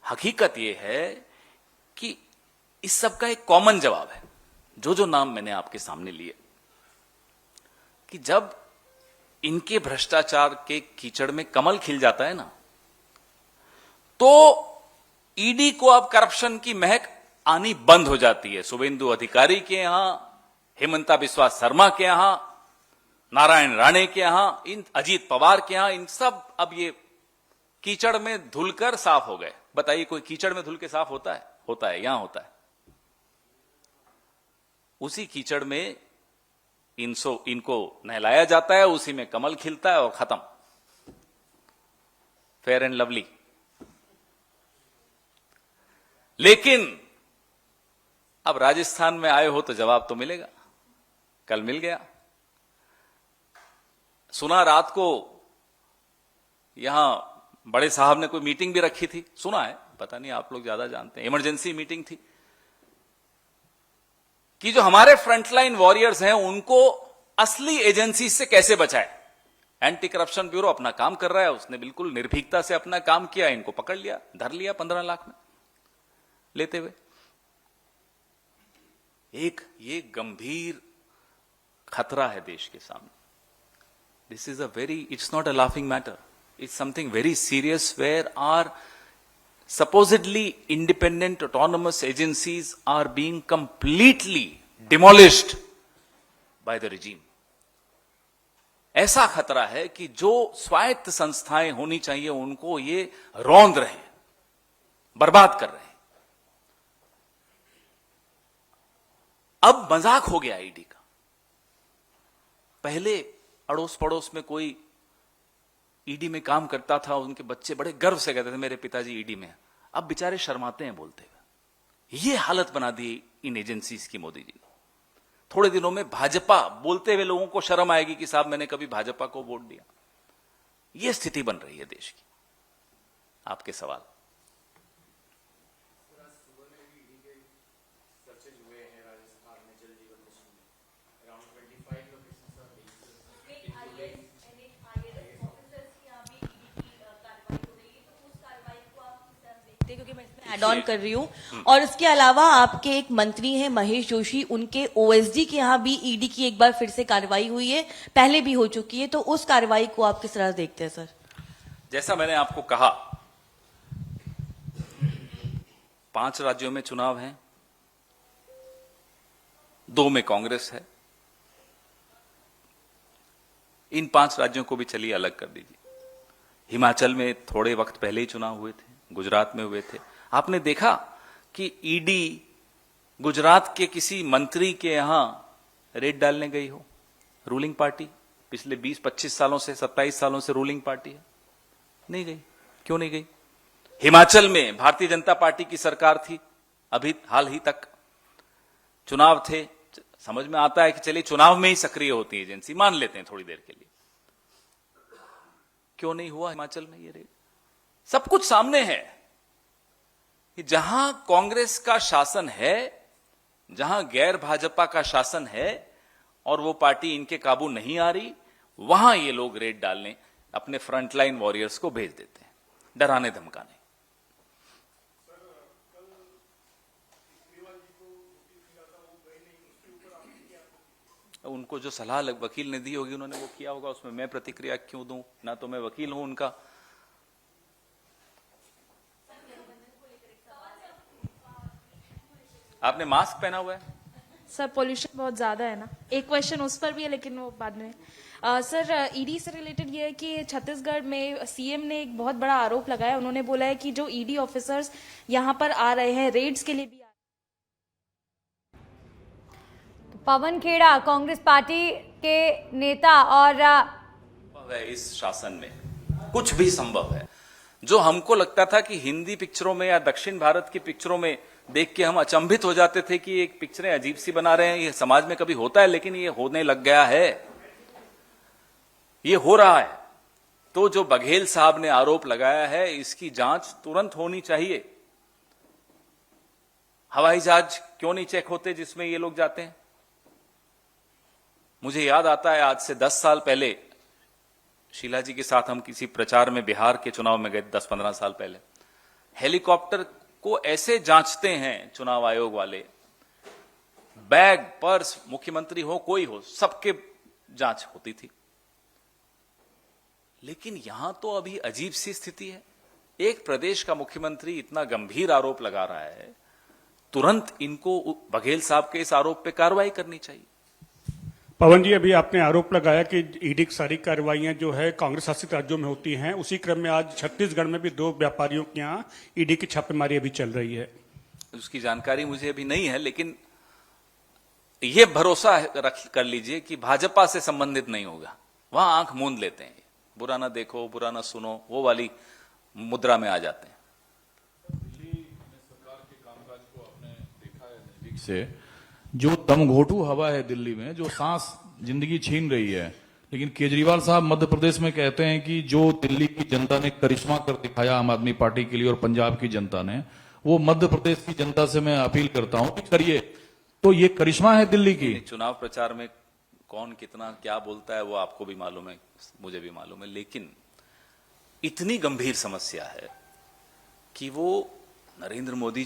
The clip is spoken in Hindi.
हकीकत यह है कि इस सब का एक कॉमन जवाब है, जो नाम मैंने आपके सामने लिए, कि जब इनके भ्रष्टाचार के कीचड़ में कमल खिल जाता है ना, तो ईडी को अब करप्शन की महक आनी बंद हो जाती है। शुभेंदु अधिकारी के यहां, हेमंता बिस्वा शर्मा के यहां, नारायण राणे के यहां, इन अजीत पवार के यहां, इन सब अब ये कीचड़ में धुलकर साफ हो गए। बताइए, कोई कीचड़ में धुल के साफ होता है? होता है, यहां होता है। उसी कीचड़ में इनको नहलाया जाता है, उसी में कमल खिलता है और खत्म, फेयर एंड लवली। लेकिन अब राजस्थान में आए हो तो जवाब तो मिलेगा। कल मिल गया। सुना रात को यहां बड़े साहब ने कोई मीटिंग भी रखी थी, सुना है, पता नहीं आप लोग ज्यादा जानते हैं, इमरजेंसी मीटिंग थी कि जो हमारे फ्रंटलाइन वॉरियर्स हैं उनको असली एजेंसी से कैसे बचाए। एंटी करप्शन ब्यूरो अपना काम कर रहा है, उसने बिल्कुल निर्भीकता से अपना काम किया, इनको पकड़ लिया, धर लिया 15 लाख में लेते हुए। ये गंभीर खतरा है देश के सामने। This is it's not a laughing matter, it's something very serious, where are supposedly independent autonomous agencies are being completely demolished by the regime. ऐसा खतरा है कि जो स्वायत्त संस्थाएं होनी चाहिए उनको ये रौंद रहे हैं, बर्बाद कर रहे हैं। अब मजाक हो गया ईडी का। पहले अड़ोस पड़ोस में कोई ईडी में काम करता था, उनके बच्चे बड़े गर्व से कहते थे मेरे पिताजी ईडी में। अब बेचारे शर्माते हैं बोलते हुए। ये हालत बना दी इन एजेंसीज की मोदी जी ने। थोड़े दिनों में भाजपा बोलते हुए लोगों को शर्म आएगी कि साहब मैंने कभी भाजपा को वोट दिया। ये स्थिति बन रही है देश की। आपके सवाल। क्योंकि मैं इसमें ऐड ऑन कर रही हूँ, और इसके अलावा आपके एक मंत्री हैं महेश जोशी, उनके ओएसडी के यहाँ भी ईडी की एक बार फिर से कार्रवाई हुई है, पहले भी हो चुकी है, तो उस कार्रवाई को आप किस तरह देखते हैं सर? जैसा मैंने आपको कहा, 5 राज्यों में चुनाव हैं, 2 में कांग्रेस है। इन 5 राज्यों को भी चलिए अलग कर दीजिए। हिमाचल में थोड़े वक्त पहले ही चुनाव हुए थे, गुजरात में हुए थे। आपने देखा कि ईडी गुजरात के किसी मंत्री के यहां रेड डालने गई हो? रूलिंग पार्टी पिछले 20-25 सालों से, 27 सालों से रूलिंग पार्टी है, नहीं गई। क्यों नहीं गई? हिमाचल में भारतीय जनता पार्टी की सरकार थी, अभी हाल ही तक चुनाव थे। समझ में आता है कि चलिए चुनाव में ही सक्रिय होती है एजेंसी, मान लेते हैं थोड़ी देर के लिए। क्यों नहीं हुआ हिमाचल में ये रेड? सब कुछ सामने है कि जहां कांग्रेस का शासन है, जहां गैर भाजपा का शासन है और वो पार्टी इनके काबू नहीं आ रही, वहां ये लोग रेड डालने अपने फ्रंटलाइन वॉरियर्स को भेज देते हैं, डराने धमकाने। उनको जो सलाह वकील ने दी होगी उन्होंने वो किया होगा, उसमें मैं प्रतिक्रिया क्यों दूं? ना तो मैं वकील हूं उनका। आपने मास्क पहना हुआ है सर, पोल्यूशन बहुत ज्यादा है ना। एक क्वेश्चन उस पर भी है लेकिन वो बाद में। सर, ईडी से रिलेटेड ये है कि छत्तीसगढ़ में सीएम ने एक बहुत बड़ा आरोप लगाया। उन्होंने बोला है कि जो ईडी ऑफिसर्स यहाँ पर आ रहे हैं रेड्स के लिए भी पवन खेड़ा कांग्रेस पार्टी के नेता, और इस शासन में कुछ भी संभव है। जो हमको लगता था कि हिंदी पिक्चरों में या दक्षिण भारत की पिक्चरों में देख के हम अचंभित हो जाते थे कि एक पिक्चरें अजीब सी बना रहे हैं, ये समाज में कभी होता है, लेकिन ये होने लग गया है, ये हो रहा है। तो जो बघेल साहब ने आरोप लगाया है, इसकी जांच तुरंत होनी चाहिए। हवाई जहाज क्यों नहीं चेक होते जिसमें ये लोग जाते हैं? मुझे याद आता है आज से 10 साल पहले शीला जी के साथ हम किसी प्रचार में बिहार के चुनाव में गए, 10-15 साल पहले। हेलीकॉप्टर को ऐसे जांचते हैं चुनाव आयोग वाले, बैग, पर्स, मुख्यमंत्री हो कोई हो, सबके जांच होती थी। लेकिन यहां तो अभी अजीब सी स्थिति है। एक प्रदेश का मुख्यमंत्री इतना गंभीर आरोप लगा रहा है, तुरंत इनको बघेल साहब के इस आरोप पे कार्रवाई करनी चाहिए। पवन जी, अभी आपने आरोप लगाया कि ईडी की सारी कार्रवाइयां जो है कांग्रेस शासित राज्यों में होती हैं। उसी क्रम में आज छत्तीसगढ़ में भी 2 व्यापारियों के यहाँ ईडी की छापेमारी अभी चल रही है। उसकी जानकारी मुझे अभी नहीं है, लेकिन यह भरोसा कर लीजिए कि भाजपा से संबंधित नहीं होगा। वहां आंख मूंद लेते हैं, बुरा ना देखो, बुरा ना सुनो, वो वाली मुद्रा में आ जाते हैं। सरकार के कामकाज को आपने देखा है नजदीक से। जो दमघोटू हवा है दिल्ली में, जो सांस जिंदगी छीन रही है, लेकिन केजरीवाल साहब मध्य प्रदेश में कहते हैं कि जो दिल्ली की जनता ने करिश्मा कर दिखाया आम आदमी पार्टी के लिए और पंजाब की जनता ने, वो मध्य प्रदेश की जनता से मैं अपील करता हूं कि करिए। तो ये करिश्मा है दिल्ली की। चुनाव प्रचार में कौन कितना क्या बोलता है वो आपको भी मालूम है, मुझे भी मालूम है, लेकिन इतनी गंभीर समस्या है कि वो नरेंद्र मोदी